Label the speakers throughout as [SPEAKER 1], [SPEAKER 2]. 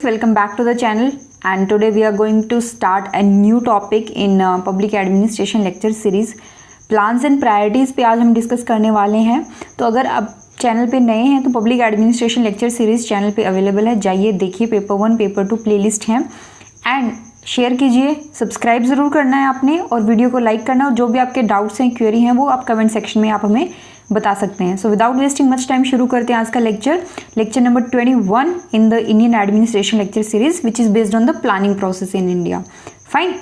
[SPEAKER 1] welcome back to the channel and today we are going to start a new topic in public administration lecture series plans and priorities पे आज हम discuss करने वाले हैं। तो अगर आप चैनल पे नए हैं तो public administration lecture series channel पे अवेलेबल है, जाइए देखिए। पेपर 1 पेपर 2 प्लेलिस्ट हैं एंड शेयर कीजिए, सब्सक्राइब ज़रूर करना है आपने और वीडियो को लाइक करना। और जो भी आपके डाउट्स हैं, क्वेरी हैं, वो आप कमेंट सेक्शन में आप हमें बता सकते हैं। So without wasting much time शुरू करते हैं आज का lecture number 21 in the Indian administration lecture series which is based on the planning process in India. Fine,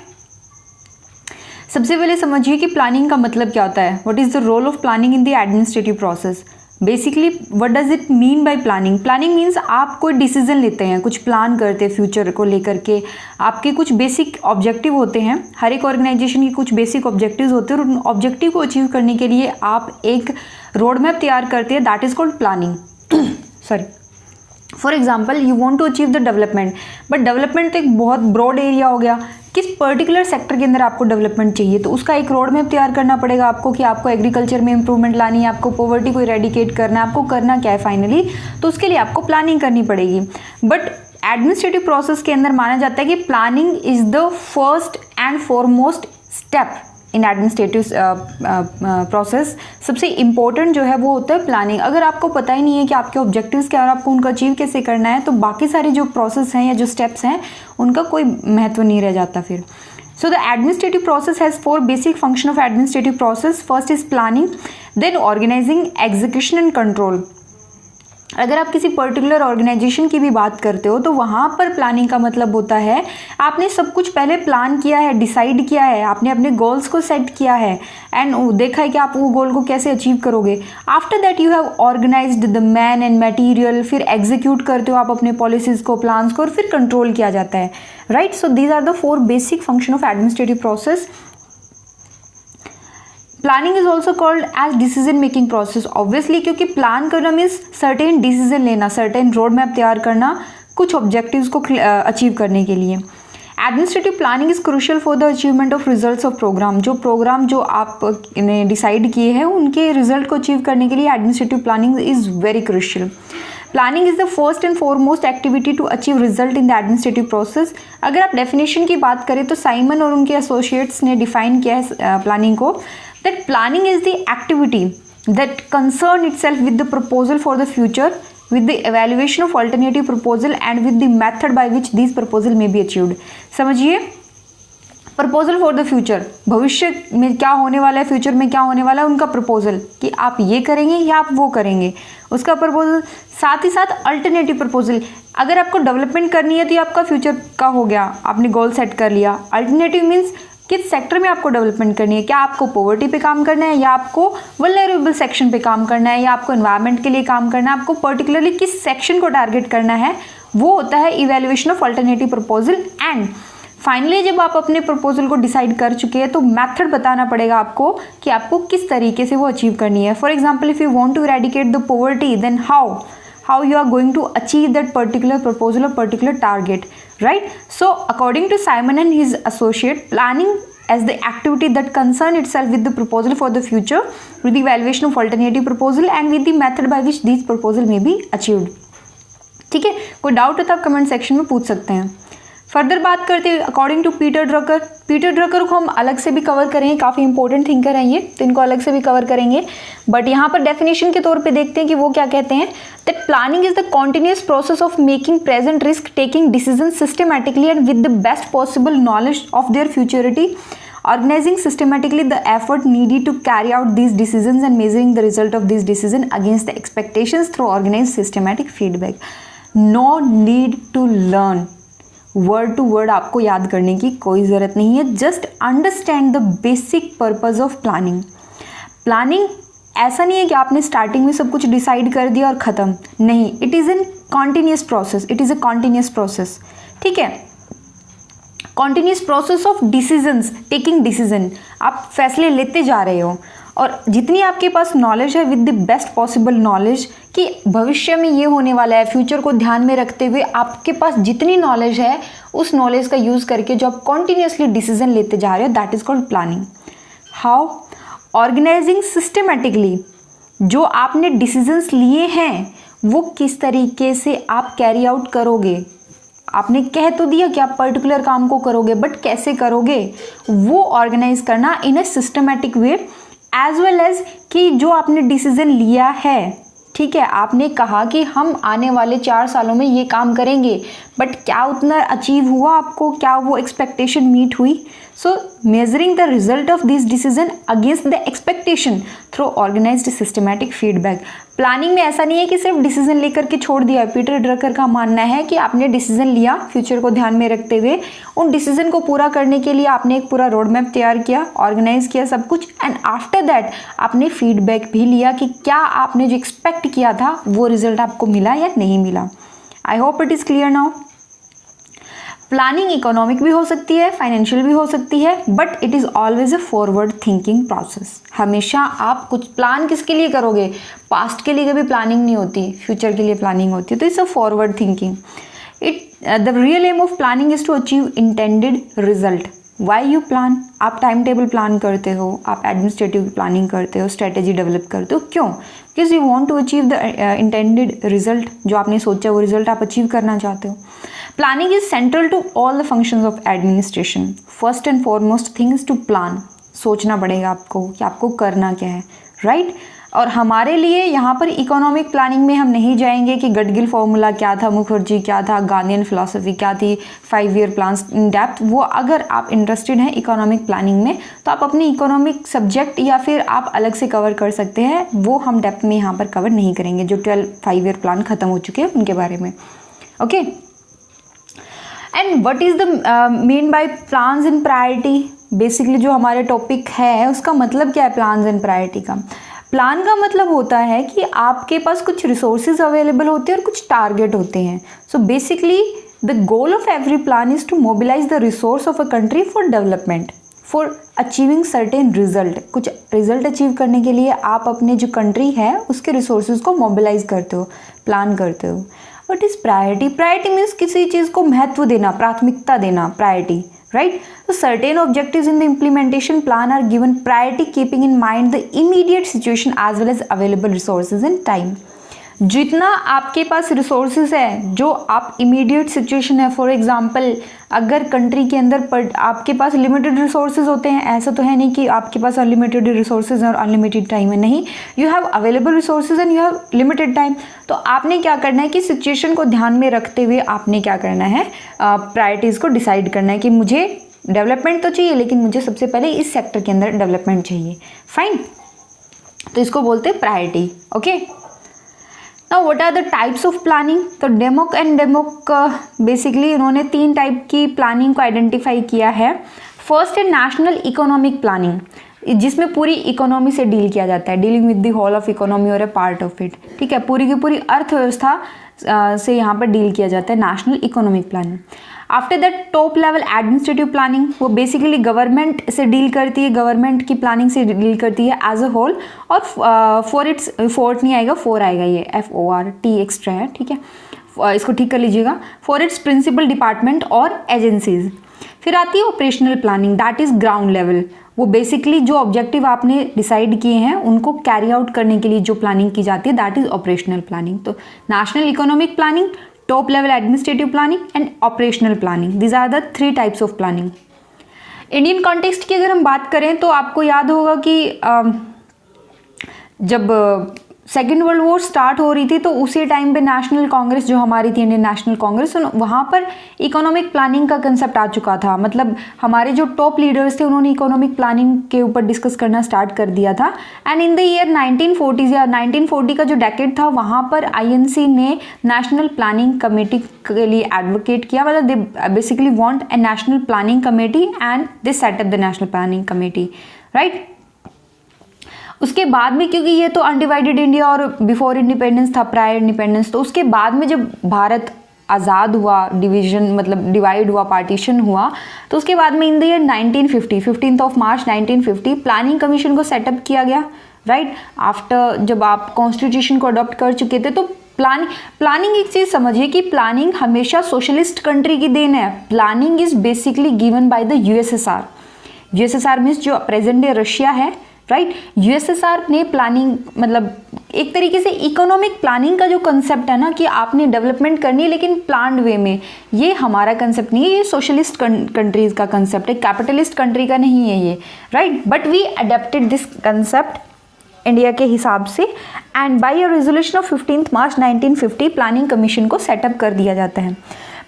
[SPEAKER 1] सबसे पहले समझिए कि प्लानिंग का मतलब क्या होता है। What is the role of planning in the administrative process. Basically what does it mean by planning. Planning means आप कोई डिसीजन लेते हैं, कुछ प्लान करते हैं फ्यूचर को लेकर के। आपके कुछ बेसिक ऑब्जेक्टिव होते हैं, हर एक ऑर्गेनाइजेशन की कुछ बेसिक ऑब्जेक्टिव्स होते हैं और उन ऑब्जेक्टिव को अचीव करने के लिए आप एक रोड मैप तैयार करते हैं, that is called planning. Sorry, for example you want to achieve the development, but development तो एक बहुत ब्रॉड एरिया हो गया। किस पर्टिकुलर सेक्टर के अंदर आपको डेवलपमेंट चाहिए, तो उसका एक रोड मैप तैयार करना पड़ेगा आपको कि आपको एग्रीकल्चर में इंप्रूवमेंट लानी है, आपको पॉवर्टी को इरेडिकेट करना है, आपको करना क्या है फाइनली, तो उसके लिए आपको प्लानिंग करनी पड़ेगी। बट एडमिनिस्ट्रेटिव प्रोसेस के अंदर माना जाता है कि planning is the first and foremost step in administrative process. सबसे इम्पोर्टेंट जो है वो होता है प्लानिंग। अगर आपको पता ही नहीं है कि आपके ऑब्जेक्टिव्स क्या है और आपको उनको अचीव कैसे करना है, तो बाकी सारे जो प्रोसेस हैं या जो स्टेप्स हैं उनका कोई महत्व नहीं रह जाता फिर। So the administrative process has 4 basic function of administrative process. First is planning, then organizing, execution and control. अगर आप किसी पर्टिकुलर ऑर्गेनाइजेशन की भी बात करते हो तो वहाँ पर प्लानिंग का मतलब होता है आपने सब कुछ पहले प्लान किया है, डिसाइड किया है, आपने अपने गोल्स को सेट किया है एंड देखा है कि आप वो गोल को कैसे अचीव करोगे। After that you have organized the man and material, फिर एग्जीक्यूट करते हो आप अपने पॉलिसीज़ को, प्लान्स को, और फिर कंट्रोल किया जाता है। Right, so these are the 4 basic function of administrative process. Planning is also called as decision making process, obviously, क्योंकि प्लान करना मीन्स सर्टेन डिसीजन लेना, सर्टेन रोड मैप तैयार करना कुछ ऑब्जेक्टिव्स को अचीव करने के लिए। Administrative planning is crucial for the achievement of results of program. जो प्रोग्राम जो आपने डिसाइड किए हैं उनके रिजल्ट को अचीव करने के लिए administrative planning is very crucial. Planning is the first and foremost activity to achieve result in the administrative process. अगर आप डेफिनेशन की बात करें तो साइमन और उनके एसोसिएट्स ने डिफाइन किया है प्लानिंग को, that planning is the activity that concern itself with the proposal for the future, with the evaluation of alternative proposal and with the method by which these proposal may be achieved। समझिए, proposal for the future, भविष्य में क्या होने वाला है, future में क्या होने वाला है, उनका प्रपोजल कि आप ये करेंगे या आप वो करेंगे, उसका प्रपोजल। साथ ही साथ अल्टरनेटिव प्रपोजल, अगर आपको डेवलपमेंट करनी है तो ये आपका फ्यूचर का हो गया, आपने गोल सेट कर लिया। अल्टरनेटिव मीन्स किस सेक्टर में आपको डेवलपमेंट करनी है, क्या आपको पॉवर्टी पे काम करना है या आपको वल्नरेबल सेक्शन पे काम करना है या आपको एनवायरनमेंट के लिए काम करना है, आपको पर्टिकुलरली किस सेक्शन को टारगेट करना है, वो होता है evaluation of alternative proposal. And finally जब आप अपने प्रपोजल को डिसाइड कर चुके हैं तो मेथड बताना पड़ेगा आपको कि आपको किस तरीके से वो अचीव करनी है। For example, if you want to eradicate the poverty, then how you are going to achieve that particular proposal or particular target, right? So according to Simon and his associate, planning as the activity that concern itself with the proposal for the future, with the evaluation of alternative proposal and with the method by which these proposal may be achieved। ठीक है, कोई doubt है तो आप comment section में पूछ सकते हैं। फर्दर बात करते हैं according to Peter Drucker. Peter Drucker को हम अलग से भी कवर करेंगे, काफ़ी इंपॉर्टेंट थिंकर हैं ये, तो इनको अलग से भी कवर करेंगे। बट यहाँ पर डेफिनेशन के तौर पे देखते हैं कि वो क्या कहते हैं। That planning is the continuous process of making present risk taking decision systematically and with the best possible knowledge of their futurity, organizing systematically the effort needed to carry out these decisions and measuring the result of these decisions against the expectations through organized systematic feedback। No need to learn, word to word आपको याद करने की कोई ज़रूरत नहीं है। Just understand the basic purpose of planning. Planning ऐसा नहीं है कि आपने स्टार्टिंग में सब कुछ डिसाइड कर दिया और ख़त्म, नहीं, it is an continuous process, it is a continuous process. ठीक है, continuous process of decisions, taking decision, आप फैसले लेते जा रहे हो और जितनी आपके पास नॉलेज है with the best possible knowledge कि भविष्य में ये होने वाला है, फ्यूचर को ध्यान में रखते हुए आपके पास जितनी नॉलेज है उस नॉलेज का यूज़ करके जो आप कॉन्टीन्यूसली डिसीजन लेते जा रहे हो, that is called planning. How? Organizing systematically, जो आपने डिसीजंस लिए हैं वो किस तरीके से आप कैरी आउट करोगे, आपने कह तो दिया कि आप पर्टिकुलर काम को करोगे, बट कैसे करोगे वो ऑर्गेनाइज करना in a systematic way, as well as कि जो आपने डिसीजन लिया है, ठीक है, आपने कहा कि हम आने वाले 4 सालों में ये काम करेंगे, बट क्या उतना अचीव हुआ आपको, क्या वो एक्सपेक्टेशन मीट हुई? So measuring the result of this decision against the expectation through organised systematic feedback. Planning में ऐसा नहीं है कि सिर्फ डिसीजन लेकर के छोड़ दिया। पीटर ड्रकर का मानना है कि आपने डिसीजन लिया फ्यूचर को ध्यान में रखते हुए, उन डिसीजन को पूरा करने के लिए आपने एक पूरा रोड मैप तैयार किया, ऑर्गेनाइज किया सब कुछ, एंड आफ्टर दैट आपने फीडबैक भी लिया कि क्या आपने जो एक्सपेक्ट किया था वो रिजल्ट आपको मिला या नहीं मिला। I hope it is clear now. Planning economic भी हो सकती है, फाइनेंशियल भी हो सकती है, but it is always a forward thinking process. हमेशा आप कुछ प्लान किसके लिए करोगे? पास्ट के लिए कभी प्लानिंग नहीं होती, फ्यूचर के लिए प्लानिंग होती है, तो it's a forward thinking. The real aim of planning is to achieve intended result. Why you plan? आप टाइम टेबल प्लान करते हो, आप एडमिनिस्ट्रेटिव प्लानिंग करते हो, स्ट्रेटेजी डेवलप करते हो, क्यों? Because you want to achieve the intended result, जो आपने सोचा वो रिजल्ट आप अचीव करना चाहते हो। Planning is central to all the functions of administration. First and foremost thing is to plan. सोचना पड़ेगा आपको कि आपको करना क्या है, राइट? और हमारे लिए यहाँ पर इकोनॉमिक प्लानिंग में हम नहीं जाएंगे कि गडगिल फॉर्मूला क्या था, मुखर्जी क्या था, गांधीयन फिलॉसफी क्या थी, 5 ईयर प्लान इन डेप्थ। वो अगर आप इंटरेस्टेड हैं इकोनॉमिक प्लानिंग में तो आप अपनी इकोनॉमिक सब्जेक्ट या फिर आप अलग से कवर कर सकते हैं, वो हम डेप्थ में यहाँ पर कवर नहीं करेंगे। जो 5 ईयर प्लान खत्म हो चुके हैं उनके बारे में, okay. And what is the mean by plans and priority? Basically जो हमारे टॉपिक है उसका मतलब क्या है प्लान्स एंड प्रायोरिटी का? प्लान का मतलब होता है कि आपके पास कुछ रिसोर्सेज अवेलेबल होते हैं और कुछ टारगेट होते हैं। So basically the goal of every plan is to mobilize the resource of a country for development, for achieving certain result. कुछ रिजल्ट अचीव करने के लिए आप अपने जो कंट्री है उसके रिसोर्सेज को मोबिलाइज करते हो, प्लान करते हो। What is priority? Priority means किसी चीज़ को महत्व देना, प्राथमिकता देना, priority, right? So certain objectives in the implementation plan are given priority keeping in mind the immediate situation as well as available resources and time. जितना आपके पास रिसोर्सेज है, जो आप इमीडिएट सिचुएशन है, फॉर एग्जांपल अगर कंट्री के अंदर आपके पास लिमिटेड रिसोर्सेज होते हैं, ऐसा तो है नहीं कि आपके पास अनलिमिटेड रिसोर्सेज और अनलिमिटेड टाइम है, नहीं, you have available resources and you have limited time. तो आपने क्या करना है कि सिचुएशन को ध्यान में रखते हुए आपने क्या करना है, प्रायोरिटीज़ को डिसाइड करना है कि मुझे डेवलपमेंट तो चाहिए लेकिन मुझे सबसे पहले इस सेक्टर के अंदर डेवलपमेंट चाहिए, फाइन। तो इसको बोलते हैं priority, okay. Now what are the types of planning? तो डेमोक एंड डेमोक बेसिकली इन्होंने 3 टाइप की प्लानिंग को आइडेंटिफाई किया है। फर्स्ट है नेशनल इकोनॉमिक प्लानिंग, जिसमें पूरी इकोनॉमी से डील किया जाता है, dealing with the whole of economy और ए पार्ट ऑफ इट, ठीक है, पूरी की पूरी अर्थव्यवस्था से यहाँ पर डील किया जाता है, national economic planning. After that top level administrative planning, वो बेसिकली गवर्नमेंट से डील करती है, गवर्नमेंट की प्लानिंग से डील करती है एज अ होल, और फॉर इट्स फोर्ट नहीं आएगा, 4 आएगा, ये FORT एक्स्ट्रा है, ठीक है, इसको ठीक कर लीजिएगा, फॉर इट्स प्रिंसिपल डिपार्टमेंट और एजेंसीज। फिर आती है operational planning, that is ground level, वो बेसिकली जो ऑब्जेक्टिव आपने डिसाइड किए हैं उनको कैरी आउट करने के लिए जो प्लानिंग की जाती है, दैट इज़ ऑपरेशनल प्लानिंग। तो national economic planning, top level administrative planning and operational planning, these are the 3 types of planning. Indian context की अगर हम बात करें तो आपको याद होगा कि जब सेकेंड वर्ल्ड वॉर स्टार्ट हो रही थी तो उसी टाइम पे नेशनल कांग्रेस जो हमारी थी, इंडियन नेशनल कांग्रेस, वहाँ पर इकोनॉमिक प्लानिंग का कंसेप्ट आ चुका था। मतलब हमारे जो टॉप लीडर्स थे उन्होंने इकोनॉमिक प्लानिंग के ऊपर डिस्कस करना स्टार्ट कर दिया था। एंड इन द ईयर 1940 या 1940 का जो डेकेड था वहाँ पर INC ने नेशनल प्लानिंग कमेटी के लिए एडवोकेट किया, मतलब they basically want a national planning committee and they set up the national planning committee, right. उसके बाद में, क्योंकि ये तो अनडिवाइडेड इंडिया और बिफोर इंडिपेंडेंस था, प्रायर इंडिपेंडेंस, तो उसके बाद में जब भारत आज़ाद हुआ, डिवीजन मतलब डिवाइड हुआ, पार्टीशन हुआ, तो उसके बाद में in the year 1950 15 of March 1950 planning commission को सेटअप किया गया, राइट। आफ्टर जब आप कॉन्स्टिट्यूशन को अडॉप्ट कर चुके थे तो प्लानिंग एक चीज़ समझिए कि प्लानिंग हमेशा सोशलिस्ट कंट्री की देन है। Planning is basically given by the USSR। USSR means जो प्रेजेंट डे रशिया है, राइट। यूएसएसआर ने प्लानिंग मतलब एक तरीके से इकोनॉमिक प्लानिंग का जो कंसेप्ट है ना कि आपने डेवलपमेंट करनी है लेकिन प्लान्ड वे में, ये हमारा कंसेप्ट नहीं है, ये सोशलिस्ट कंट्रीज का कंसेप्ट है, कैपिटलिस्ट कंट्री का नहीं है ये, right. But we adapted this concept India के हिसाब से and by a resolution of 15 March 1950 planning commission को सेटअप कर दिया जाता है।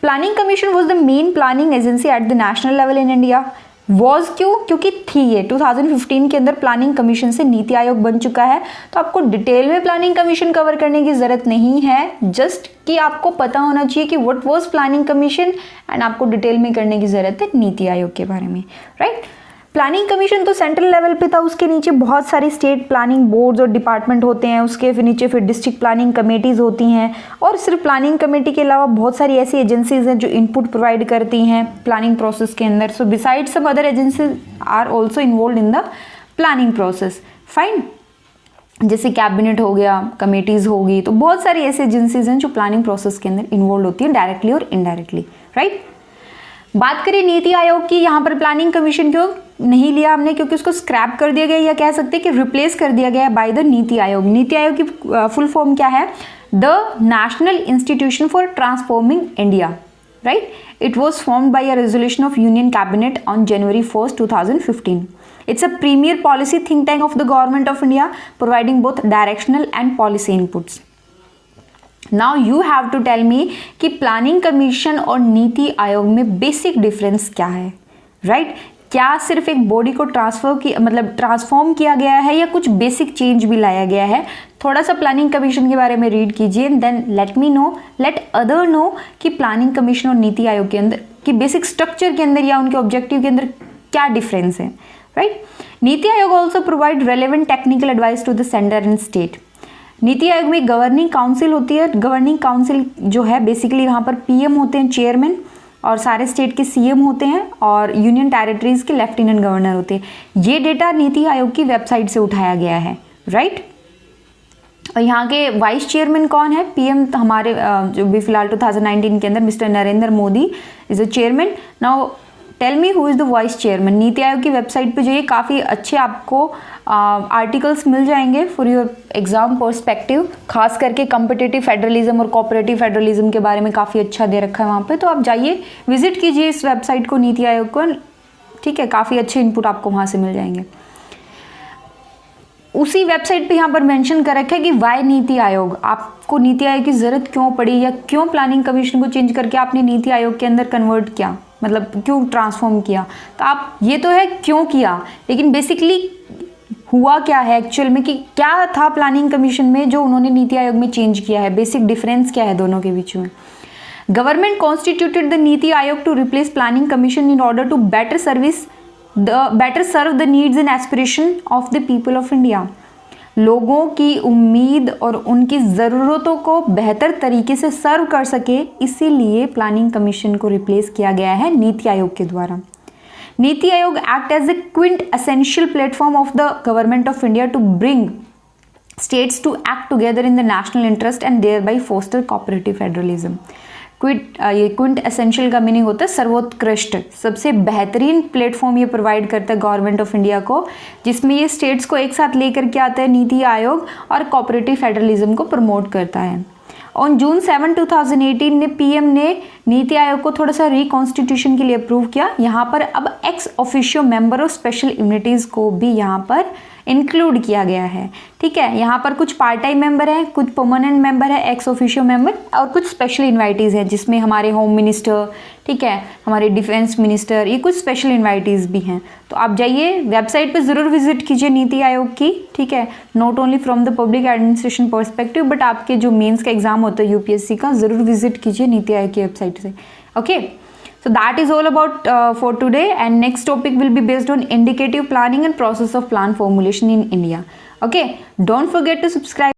[SPEAKER 1] Planning commission was the main planning agency at the national level in India. Was क्यों? क्योंकि थी ये 2015 के अंदर प्लानिंग कमीशन से नीति आयोग बन चुका है, तो आपको डिटेल में प्लानिंग कमीशन कवर करने की ज़रूरत नहीं है, जस्ट कि आपको पता होना चाहिए कि what was planning commission and आपको डिटेल में करने की ज़रूरत है नीति आयोग के बारे में, राइट। प्लानिंग कमीशन तो सेंट्रल लेवल पे था, उसके नीचे बहुत सारी स्टेट प्लानिंग बोर्ड्स और डिपार्टमेंट होते हैं, उसके फिर नीचे फिर डिस्ट्रिक्ट प्लानिंग कमेटीज़ होती हैं, और सिर्फ प्लानिंग कमेटी के अलावा बहुत सारी ऐसी एजेंसीज हैं जो इनपुट प्रोवाइड करती हैं प्लानिंग प्रोसेस के अंदर। So beside some other agencies are also involve in the planning process, fine. जैसे कैबिनेट हो गया, कमेटीज़ होगी, तो बहुत सारी ऐसी एजेंसीज हैं जो प्लानिंग प्रोसेस के अंदर इन्वॉल्व होती हैं डायरेक्टली और इनडायरेक्टली, राइट। बात करें नीति आयोग की, यहाँ पर प्लानिंग कमीशन क्यों नहीं लिया हमने? क्योंकि उसको स्क्रैप कर दिया गया, या कह सकते हैं कि रिप्लेस कर दिया गया बाय द नीति आयोग। नीति आयोग की फुल फॉर्म क्या है? The national institution for transforming India, right. It was formed by a resolution of union cabinet on January 1st, 2015. It's a premier policy think tank of the government of India, providing both directional and policy inputs. Now you have to tell me कि planning commission और नीति आयोग में basic difference क्या है, right. क्या सिर्फ एक body को ट्रांसफॉर्म किया गया है या कुछ बेसिक चेंज भी लाया गया है? थोड़ा सा प्लानिंग कमीशन के बारे में रीड कीजिए, देन लेट अदर नो कि प्लानिंग कमीशन और नीति आयोग के अंदर कि बेसिक स्ट्रक्चर के अंदर या उनके ऑब्जेक्टिव के अंदर क्या डिफरेंस है, right. NITI Aayog also provide relevant technical advice to the centre and state. NITI Aayog में गवर्निंग काउंसिल होती है। गवर्निंग काउंसिल जो है बेसिकली वहाँ पर पीएम होते हैं चेयरमैन, और सारे स्टेट के सीएम होते हैं, और यूनियन टेरिटरीज के लेफ्टिनेंट गवर्नर होते हैं। ये डेटा नीति आयोग की वेबसाइट से उठाया गया है, राइट। और यहाँ के वाइस चेयरमैन कौन है? पीएम हमारे जो भी फिलहाल 2019 के अंदर mister Narendra Modi is the chairman. Now tell me who is the vice chairman. NITI Aayog की वेबसाइट पे जाइए, काफ़ी अच्छे आपको आर्टिकल्स मिल जाएंगे फॉर योर एग्जाम पर्सपेक्टिव, खास करके कम्पिटिटिव फेडरलिज्म और कोऑपरेटिव फेडरलिज्म के बारे में काफ़ी अच्छा दे रखा है वहाँ पे। तो आप जाइए, विजिट कीजिए इस वेबसाइट को, नीति आयोग को, ठीक है। काफ़ी अच्छे इनपुट आपको वहाँ से मिल जाएंगे। उसी वेबसाइट पे यहाँ पर मेंशन कर रखा है कि वाई नीति आयोग, आपको नीति आयोग की ज़रूरत क्यों पड़ी, या क्यों प्लानिंग कमीशन को चेंज करके आपने नीति आयोग के अंदर कन्वर्ट किया, मतलब क्यों ट्रांसफॉर्म किया। तो आप ये तो है क्यों किया, लेकिन बेसिकली हुआ क्या है एक्चुअल में, कि क्या था प्लानिंग कमीशन में जो उन्होंने नीति आयोग में चेंज किया है, बेसिक डिफरेंस क्या है दोनों के बीच में। Government constituted the NITI Aayog to replace planning commission in order to better serve the needs and aspiration of the people of India. लोगों की उम्मीद और उनकी ज़रूरतों को बेहतर तरीके से सर्व कर सके, इसीलिए प्लानिंग कमीशन को रिप्लेस किया गया है नीति आयोग के द्वारा। NITI Aayog act as a quintessential platform of the government of India to bring states to act together in the national interest and thereby foster cooperative federalism. Quintessential का meaning होता है सर्वोत्कृष्ट, सबसे बेहतरीन प्लेटफॉर्म ये provide करता है government of India को, जिसमें ये स्टेट्स को एक साथ लेकर के आता है नीति आयोग, और कोऑपरेटिव फेडरलिज्म को प्रमोट करता है। ऑन June 7, 2018 ने पीएम ने नीति आयोग को थोड़ा सा रिकॉन्स्टिट्यूशन के लिए अप्रूव किया। यहाँ पर अब एक्स ऑफिशियो मेंबर और स्पेशल इम्यूनिटीज़ को भी यहाँ पर इंक्लूड किया गया है, ठीक है। यहाँ पर कुछ पार्ट टाइम मेंबर हैं, कुछ परमानेंट मेंबर है, एक्स ऑफिशियो मेंबर, और कुछ स्पेशल इन्वाइटीज़ हैं, जिसमें हमारे होम मिनिस्टर, ठीक है, हमारे डिफेंस मिनिस्टर, ये कुछ स्पेशल इन्वाइटीज़ भी हैं। तो आप जाइए वेबसाइट पे ज़रूर विजिट कीजिए नीति आयोग की, ठीक है। Not only from the public administration perspective, but आपके जो मेंस का एग्जाम होता है यूपीएससी का, ज़रूर विजिट कीजिए नीति आयोग की वेबसाइट से, okay. So that is all about for today, and next topic will be based on indicative planning and process of plan formulation in India. Okay, don't forget to subscribe.